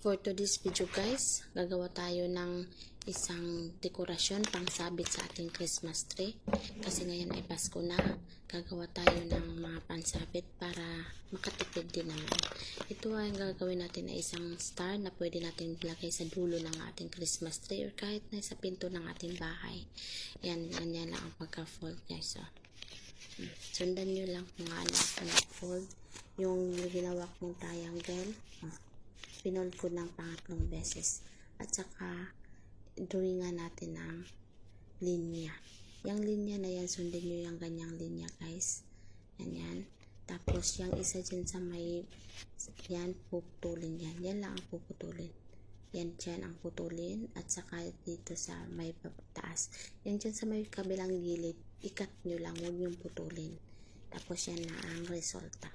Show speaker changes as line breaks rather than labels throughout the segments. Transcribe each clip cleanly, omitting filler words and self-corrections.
For today's video guys, gagawa tayo ng isang dekorasyon pang sabit sa ating Christmas tree. Kasi ngayon ay Pasko na, gagawa tayo ng mga pansabit para makatipid din naman. Ito ay gagawin natin na isang star na pwede natin ilagay sa dulo ng ating Christmas tree or kahit na sa pinto ng ating bahay. Yan, ganyan lang ang pagka-fold guys. So, sundan nyo lang kung ano ang fold. Yung ginawa kong triangle, pinold ko ng pangatlong beses. At saka, drawingan natin ng linya. Yung linya na yan, sundin nyo yung ganyang linya guys. Yan. Tapos, yung isa dyan sa may, yan, puputulin yan. Yan lang ang puputulin. Yan dyan ang putulin. At saka, dito sa may taas. Yan dyan sa may kabilang gilid, ikat nyo lang, huwag yung putulin. Tapos, yan na ang resulta.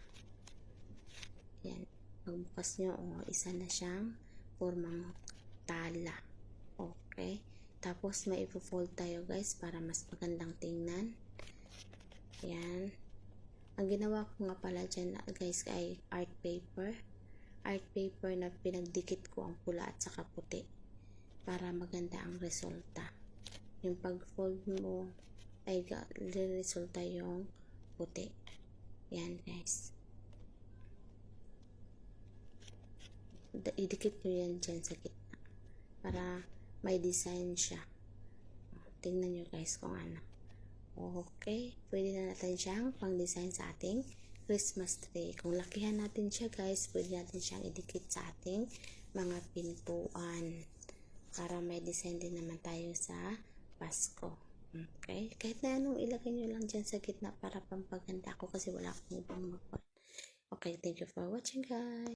Yan. Pagbukas nyo, isa na siyang formang tala. Okay. Tapos, may ipo-fold tayo guys para mas magandang tingnan. Yan. Ang ginawa ko nga pala dyan guys ay art paper. Art paper na pinagdikit ko ang pula at saka puti para maganda ang resulta. Yung pag-fold mo ay resulta yung puti. Yan guys. Idikit nyo yan dyan sa gitna para may design siya. Tingnan nyo guys kung ano. Okay, pwede na natin siyang pang design sa ating Christmas tree. Kung lakihan natin siya guys, pwede natin siyang idikit sa ating mga pintuan para may design din naman tayo sa Pasko. Okay, kahit na anong ilagay nyo lang dyan sa gitna para pampaganda ako kasi wala akong ibang magpapalagay. Okay, thank you for watching guys.